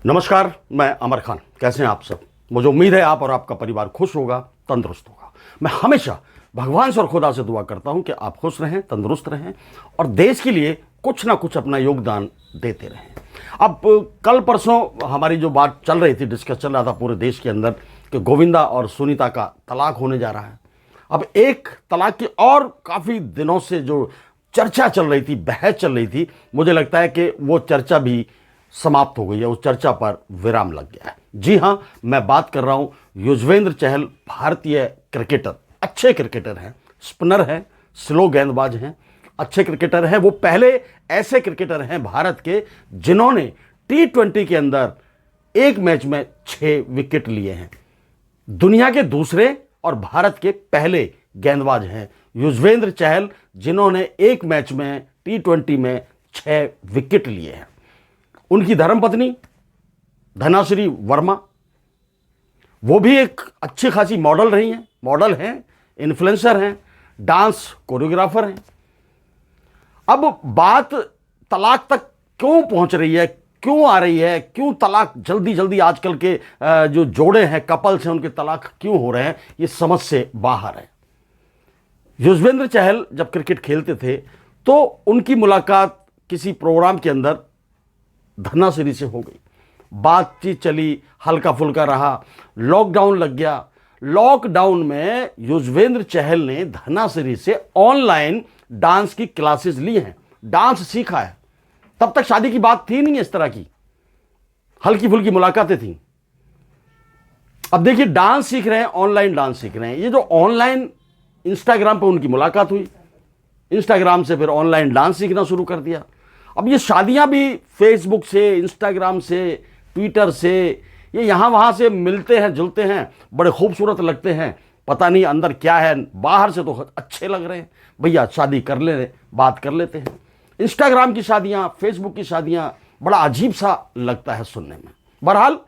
नमस्कार, मैं अमर खान। कैसे हैं आप सब? मुझे उम्मीद है आप और आपका परिवार खुश होगा, तंदुरुस्त होगा। मैं हमेशा भगवान से और खुदा से दुआ करता हूं कि आप खुश रहें, तंदुरुस्त रहें और देश के लिए कुछ ना कुछ अपना योगदान देते रहें। अब कल परसों हमारी जो बात चल रही थी, डिस्कस चल रहा था पूरे देश के अंदर कि गोविंदा और सुनीता का तलाक होने जा रहा है। अब एक तलाक की और काफ़ी दिनों से जो चर्चा चल रही थी, बहस चल रही थी, मुझे लगता है कि वो चर्चा भी समाप्त हो गई है, उस चर्चा पर विराम लग गया है। जी हां, मैं बात कर रहा हूं युजवेंद्र चहल, भारतीय क्रिकेटर, अच्छे क्रिकेटर हैं, स्पिनर हैं, स्लो गेंदबाज हैं, अच्छे क्रिकेटर हैं। वो पहले ऐसे क्रिकेटर हैं भारत के जिन्होंने T20 के अंदर एक मैच में 6 विकेट लिए हैं। दुनिया के दूसरे और भारत के पहले गेंदबाज हैं युजवेंद्र चहल, जिन्होंने एक मैच में T20 में 6 विकेट लिए हैं। उनकी धर्मपत्नी धनाश्री वर्मा, वो भी एक अच्छी खासी मॉडल रही हैं, मॉडल हैं, इन्फ्लुएंसर हैं, डांस कोरियोग्राफर हैं। अब बात तलाक तक क्यों पहुंच रही है, क्यों आ रही है, क्यों तलाक जल्दी जल्दी आजकल के जो जोड़े हैं, कपल्स हैं, उनके तलाक क्यों हो रहे हैं, ये समझ से बाहर है। युजवेंद्र चहल जब क्रिकेट खेलते थे तो उनकी मुलाकात किसी प्रोग्राम के अंदर धनाश्री से हो गई, बातचीत चली, हल्का फुल्का रहा, लॉकडाउन लग गया। लॉकडाउन में युजवेंद्र चहल ने धनाश्री से ऑनलाइन डांस की क्लासेस ली हैं, डांस सीखा है। तब तक शादी की बात थी नहीं, इस तरह की हल्की फुल्की मुलाकातें थी। अब देखिए, डांस सीख रहे हैं, ऑनलाइन डांस सीख रहे हैं। ये जो ऑनलाइन इंस्टाग्राम पर उनकी मुलाकात हुई, इंस्टाग्राम से फिर ऑनलाइन डांस सीखना शुरू कर दिया। अब ये शादियां भी फेसबुक से, इंस्टाग्राम से, ट्विटर से, ये यहाँ वहाँ से मिलते हैं, जुलते हैं, बड़े खूबसूरत लगते हैं, पता नहीं अंदर क्या है। बाहर से तो अच्छे लग रहे हैं, भैया शादी कर ले, बात कर लेते हैं। इंस्टाग्राम की शादियाँ, फेसबुक की शादियाँ, बड़ा अजीब सा लगता है सुनने में। बहरहाल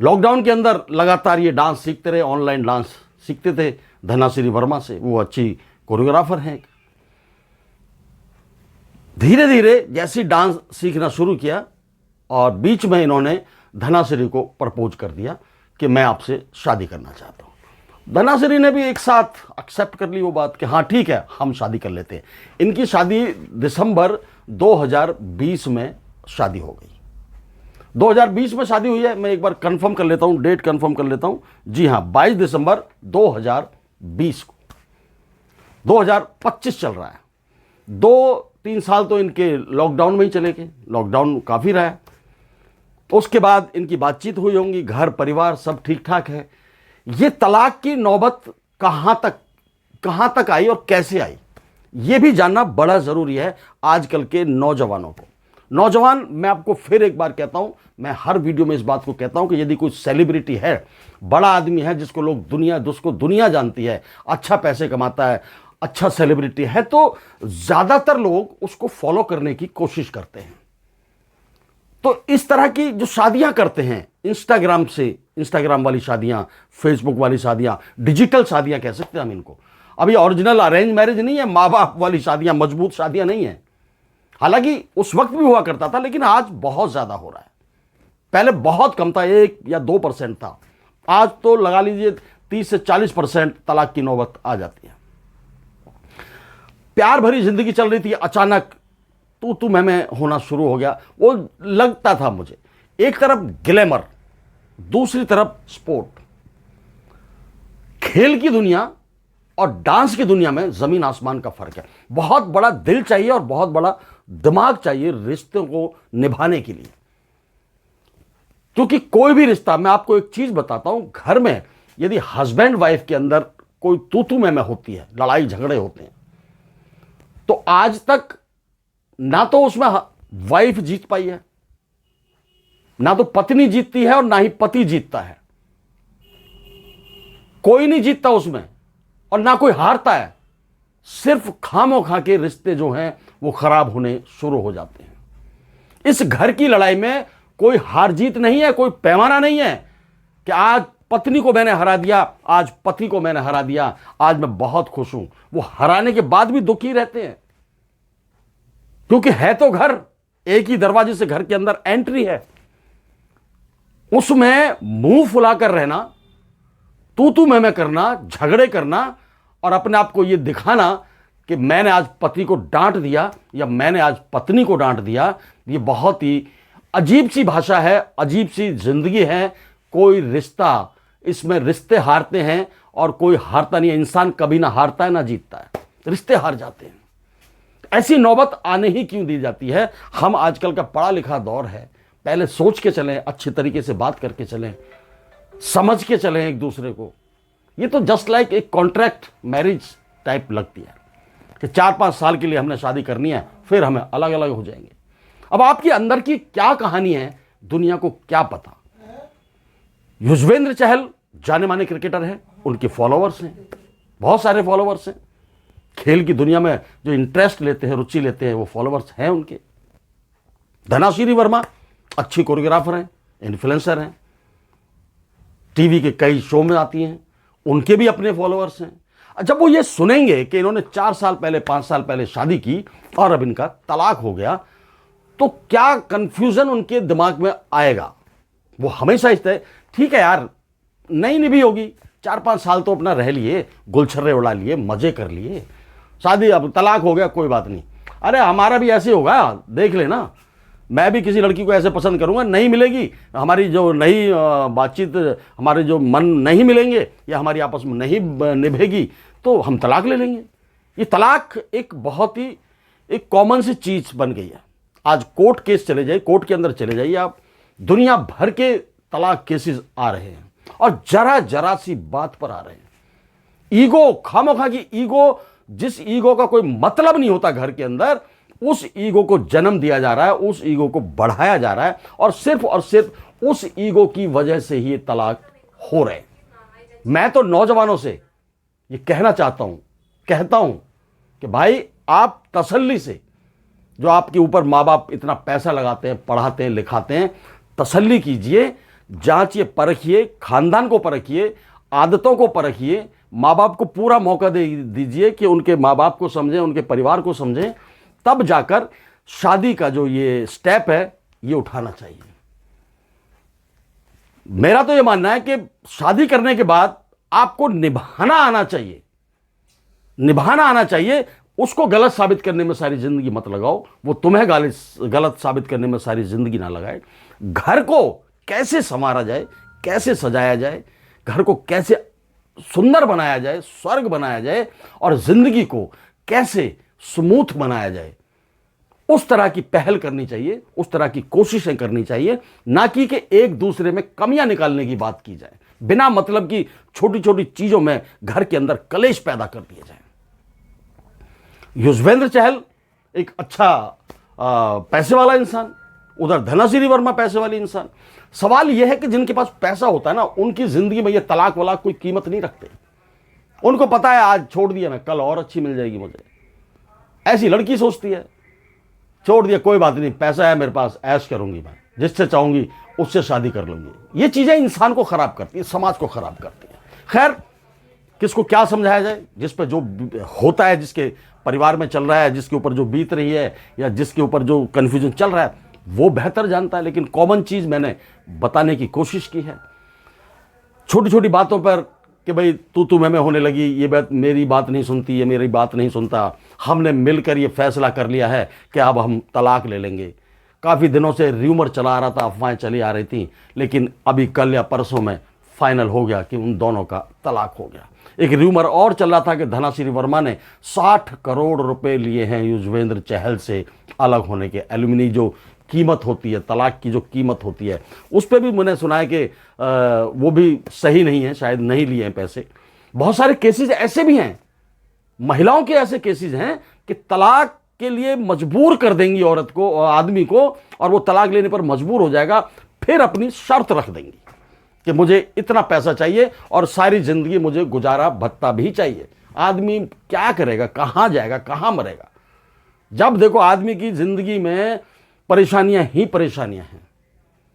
लॉकडाउन के अंदर लगातार ये डांस सीखते रहे, ऑनलाइन डांस सीखते थे धनाश्री वर्मा से। वो अच्छी कोरियोग्राफर हैं। धीरे धीरे जैसे डांस सीखना शुरू किया और बीच में इन्होंने धनाश्री को प्रपोज कर दिया कि मैं आपसे शादी करना चाहता हूं। धनाश्री ने भी एक साथ एक्सेप्ट कर ली वो बात कि हाँ ठीक है, हम शादी कर लेते हैं। इनकी शादी दिसंबर 2020 में शादी हो गई। 2020 में शादी हुई है। मैं एक बार कंफर्म कर लेता हूं, डेट कंफर्म कर लेता हूं। जी हाँ, 22 दिसंबर 2020 को। 2025 चल रहा है। 2-3 साल तो इनके लॉकडाउन में ही चले गए, लॉकडाउन काफ़ी रहा है। उसके बाद इनकी बातचीत हुई होंगी, घर परिवार सब ठीक ठाक है। ये तलाक की नौबत कहाँ तक आई और कैसे आई, ये भी जानना बड़ा ज़रूरी है आजकल के नौजवानों को। नौजवान, मैं आपको फिर एक बार कहता हूँ, मैं हर वीडियो में इस बात को कहता हूँ कि यदि कोई सेलिब्रिटी है, बड़ा आदमी है, जिसको दुनिया जानती है, अच्छा पैसे कमाता है, अच्छा सेलिब्रिटी है, तो ज़्यादातर लोग उसको फॉलो करने की कोशिश करते हैं। तो इस तरह की जो शादियां करते हैं इंस्टाग्राम वाली शादियां, फेसबुक वाली शादियां, डिजिटल शादियां कह सकते हैं हम इनको। अभी ओरिजिनल अरेंज मैरिज नहीं है, माँ बाप वाली शादियां, मजबूत शादियां नहीं है। हालांकि उस वक्त भी हुआ करता था, लेकिन आज बहुत ज़्यादा हो रहा है। पहले बहुत कम था, 1 या 2% था। आज तो लगा लीजिए 30 से 40% तलाक की नौबत आ जाती है। प्यार भरी जिंदगी चल रही थी, अचानक तू मैं होना शुरू हो गया। वो लगता था मुझे, एक तरफ ग्लैमर, दूसरी तरफ स्पोर्ट। खेल की दुनिया और डांस की दुनिया में जमीन आसमान का फर्क है। बहुत बड़ा दिल चाहिए और बहुत बड़ा दिमाग चाहिए रिश्तों को निभाने के लिए। क्योंकि कोई भी रिश्ता, मैं आपको एक चीज बताता हूं, घर में यदि हस्बैंड वाइफ के अंदर कोई तू मैं होती है, लड़ाई झगड़े होते हैं, तो आज तक ना तो उसमें वाइफ जीत पाई है, ना तो पत्नी जीतती है और ना ही पति जीतता है। कोई नहीं जीतता उसमें और ना कोई हारता है। सिर्फ खामोखा के रिश्ते जो हैं वो खराब होने शुरू हो जाते हैं। इस घर की लड़ाई में कोई हार जीत नहीं है, कोई पैमाना नहीं है कि आज पत्नी को मैंने हरा दिया, आज पति को मैंने हरा दिया, आज मैं बहुत खुश हूं। वो हराने के बाद भी दुखी रहते हैं, क्योंकि है तो घर, एक ही दरवाजे से घर के अंदर एंट्री है। उसमें मुंह फुलाकर रहना, तू मैं करना, झगड़े करना और अपने आप को यह दिखाना कि मैंने आज पति को डांट दिया या मैंने आज पत्नी को डांट दिया, ये बहुत ही अजीब सी भाषा है, अजीब सी जिंदगी है। कोई रिश्ता, इसमें रिश्ते हारते हैं और कोई हारता नहीं है। इंसान कभी ना हारता है ना जीतता है, रिश्ते हार जाते हैं। ऐसी नौबत आने ही क्यों दी जाती है? हम आजकल का पढ़ा लिखा दौर है, पहले सोच के चलें, अच्छी तरीके से बात करके चलें, समझ के चलें एक दूसरे को। ये तो जस्ट लाइक एक कॉन्ट्रैक्ट मैरिज टाइप लगती है कि 4-5 साल के लिए हमने शादी करनी है, फिर हमें अलग अलग हो जाएंगे। अब आपके अंदर की क्या कहानी है, दुनिया को क्या पता। युजवेंद्र चहल जाने माने क्रिकेटर हैं, उनके फॉलोअर्स हैं, बहुत सारे फॉलोअर्स हैं। खेल की दुनिया में जो इंटरेस्ट लेते हैं, रुचि लेते हैं, वो फॉलोअर्स हैं उनके। धनाश्री वर्मा अच्छी कोरियोग्राफर हैं, इन्फ्लुएंसर हैं, टीवी के कई शो में आती हैं, उनके भी अपने फॉलोअर्स हैं। जब वो ये सुनेंगे कि इन्होंने 4 साल पहले, 5 साल पहले शादी की और अब इनका तलाक हो गया, तो क्या कंफ्यूजन उनके दिमाग में आएगा। वो हमेशा इस तरह, ठीक है यार, नहीं निभी होगी, 4-5 साल तो अपना रह लिए, गुलछर्रे उड़ा लिए, मजे कर लिए, शादी अब तलाक हो गया, कोई बात नहीं। अरे हमारा भी ऐसे होगा, देख लेना, मैं भी किसी लड़की को ऐसे पसंद करूंगा, नहीं मिलेगी, हमारी जो नई बातचीत, हमारे जो मन नहीं मिलेंगे या हमारी आपस में नहीं निभेगी, तो हम तलाक ले लेंगे। ये तलाक एक बहुत ही एक कॉमन सी चीज बन गई है। आज कोर्ट केस चले जाइए, कोर्ट के अंदर चले जाइए आप, दुनिया भर के तलाक केसेस आ रहे हैं और जरा जरा सी बात पर आ रहे हैं। ईगो, खामोखा की ईगो, जिस ईगो का कोई मतलब नहीं होता घर के अंदर, उस ईगो को जन्म दिया जा रहा है, उस ईगो को बढ़ाया जा रहा है और सिर्फ उस ईगो की वजह से ही ये तलाक हो रहे हैं। मैं तो नौजवानों से ये कहना कहता हूं कि भाई आप तसल्ली से, जो आपके ऊपर माँ बाप इतना पैसा लगाते हैं, पढ़ाते हैं, लिखाते हैं, तसल्ली कीजिए, जांचिए, परखिए, खानदान को परखिए, आदतों को परखिए, माँ बाप को पूरा मौका दे दीजिए कि उनके माँ बाप को समझें, उनके परिवार को समझें, तब जाकर शादी का जो ये स्टेप है ये उठाना चाहिए। मेरा तो ये मानना है कि शादी करने के बाद आपको निभाना आना चाहिए, निभाना आना चाहिए। उसको गलत साबित करने में सारी जिंदगी मत लगाओ, वो तुम्हें गलत साबित करने में सारी जिंदगी ना लगाए। घर को कैसे संवारा जाए, कैसे सजाया जाए, घर को कैसे सुंदर बनाया जाए, स्वर्ग बनाया जाए और जिंदगी को कैसे स्मूथ बनाया जाए, उस तरह की पहल करनी चाहिए, उस तरह की कोशिशें करनी चाहिए, ना कि एक दूसरे में कमियां निकालने की बात की जाए, बिना मतलब की छोटी छोटी चीजों में घर के अंदर कलेश पैदा कर दिया जाए। युजवेंद्र चहल एक अच्छा पैसे वाला इंसान, उधर धनाश्री वर्मा पैसे वाली इंसान। सवाल यह है कि जिनके पास पैसा होता है ना, उनकी जिंदगी में यह तलाक वलाक कोई कीमत नहीं रखते। उनको पता है आज छोड़ दिया मैं, कल और अच्छी मिल जाएगी मुझे। ऐसी लड़की सोचती है, छोड़ दिया कोई बात नहीं, पैसा है मेरे पास, ऐश करूंगी मैं, जिससे चाहूंगी उससे शादी कर लूंगी। ये चीजें इंसान को खराब करती है, समाज को खराब करती है। खैर, किसको क्या समझाया जाए, जिस पर जो होता है, जिसके परिवार में चल रहा है, जिसके ऊपर जो बीत रही है या जिसके ऊपर जो कंफ्यूजन चल रहा है, वो बेहतर जानता है। लेकिन कॉमन चीज मैंने बताने की कोशिश की है। छोटी छोटी बातों पर कि भाई तू मैं होने लगी, ये बात मेरी बात नहीं सुनती, ये मेरी बात नहीं सुनता, हमने मिलकर ये फैसला कर लिया है कि अब हम तलाक ले लेंगे। काफ़ी दिनों से र्यूमर चला आ रहा था, अफवाहें चली आ रही थी, लेकिन अभी कल या परसों में फाइनल हो गया कि उन दोनों का तलाक हो गया। एक र्यूमर और चल रहा था कि धनाश्री वर्मा ने 60 करोड़ रुपए लिए हैं युजवेंद्र चहल से अलग होने के। एल्यूमिनी जो कीमत होती है, तलाक की जो कीमत होती है, उस पर भी मैंने सुना है कि वो भी सही नहीं है, शायद नहीं लिए हैं पैसे। बहुत सारे केसेस ऐसे भी हैं, महिलाओं के ऐसे केसेस हैं कि तलाक के लिए मजबूर कर देंगी औरत को, आदमी को, और वो तलाक लेने पर मजबूर हो जाएगा, फिर अपनी शर्त रख देंगी कि मुझे इतना पैसा चाहिए और सारी जिंदगी मुझे गुजारा भत्ता भी चाहिए। आदमी क्या करेगा, कहां जाएगा, कहां मरेगा? जब देखो आदमी की जिंदगी में परेशानियां ही परेशानियां हैं।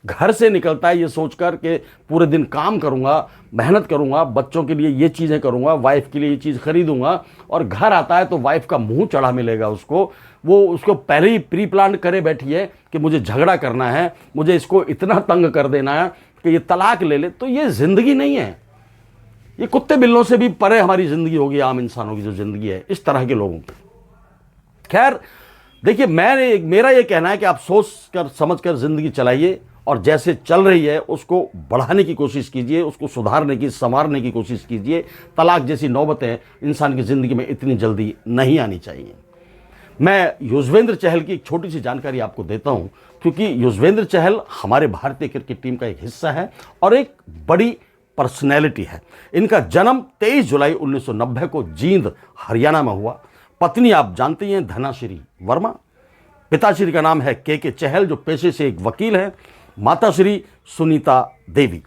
घर से निकलता है ये सोचकर कि पूरे दिन काम करूंगा, मेहनत करूंगा, बच्चों के लिए ये चीज़ें करूंगा, वाइफ के लिए ये चीज़ खरीदूंगा, और घर आता है तो वाइफ का मुंह चढ़ा मिलेगा उसको। वो उसको पहले ही प्री प्लान करे बैठी है कि मुझे झगड़ा करना है, मुझे इसको इतना तंग कर देना है, कि ये तलाक ले ले, तो ये ज़िंदगी नहीं है। ये कुत्ते बिल्लों से भी परे हमारी ज़िंदगी होगी, आम इंसानों की जो ज़िंदगी है इस तरह के लोगों की। खैर देखिए, मेरा ये कहना है कि आप सोच कर समझ कर ज़िंदगी चलाइए और जैसे चल रही है उसको बढ़ाने की कोशिश कीजिए, उसको सुधारने की, संवारने की कोशिश कीजिए। तलाक जैसी नौबतें इंसान की ज़िंदगी में इतनी जल्दी नहीं आनी चाहिए। मैं युजवेंद्र चहल की एक छोटी सी जानकारी आपको देता हूं, क्योंकि युजवेंद्र चहल हमारे भारतीय क्रिकेट टीम का एक हिस्सा है और एक बड़ी पर्सनैलिटी है। इनका जन्म 23 जुलाई 1990 को जींद हरियाणा में हुआ। पत्नी आप जानती हैं धनाश्री वर्मा। पिताश्री का नाम है के चहल, जो पेशे से एक वकील है। माताश्री सुनीता देवी।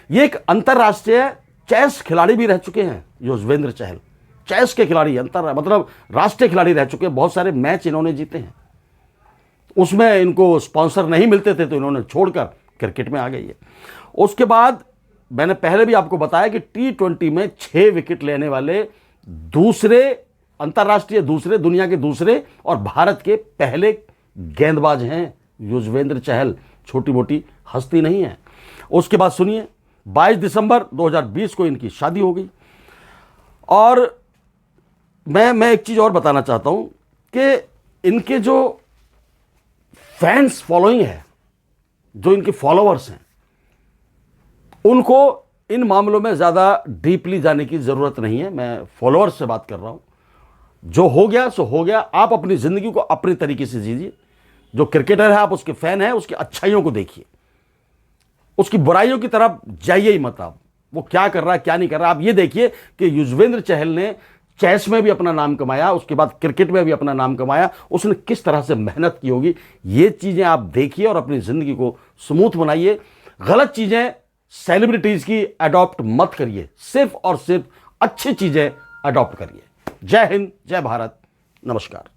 ये एक अंतर्राष्ट्रीय चेस खिलाड़ी भी रह चुके हैं युजवेंद्र चहल। चेस के खिलाड़ी, मतलब राष्ट्रीय खिलाड़ी रह चुके हैं। बहुत सारे मैच इन्होंने जीते हैं। उसमें इनको स्पॉन्सर नहीं मिलते थे तो इन्होंने छोड़कर क्रिकेट में आ गई है। उसके बाद मैंने पहले भी आपको बताया कि T20 में 6 विकेट लेने वाले दूसरे अंतर्राष्ट्रीय, दूसरे दुनिया के दूसरे और भारत के पहले गेंदबाज हैं युजवेंद्र चहल। छोटी मोटी हस्ती नहीं है। उसके बाद सुनिए, 22 दिसंबर 2020 को इनकी शादी हो गई। और मैं एक चीज़ और बताना चाहता हूं कि इनके जो फैंस फॉलोइंग है, जो इनके फॉलोअर्स हैं, उनको इन मामलों में ज़्यादा डीपली जाने की ज़रूरत नहीं है। मैं फॉलोअर्स से बात कर रहा हूं। जो हो गया सो हो गया। आप अपनी ज़िंदगी को अपने तरीके से जीजिए। जो क्रिकेटर है, आप उसके फैन हैं, उसकी अच्छाइयों को देखिए, उसकी बुराइयों की तरफ जाइए ही मत। आप वो क्या कर रहा है, क्या नहीं कर रहा, आप ये देखिए कि युजवेंद्र चहल ने चेस में भी अपना नाम कमाया, उसके बाद क्रिकेट में भी अपना नाम कमाया। उसने किस तरह से मेहनत की होगी, ये चीज़ें आप देखिए और अपनी ज़िंदगी को स्मूथ बनाइए। गलत चीज़ें सेलिब्रिटीज़ की अडॉप्ट मत करिए, सिर्फ और सिर्फ अच्छी चीज़ें अडॉप्ट करिए। जय हिंद, जय भारत, नमस्कार।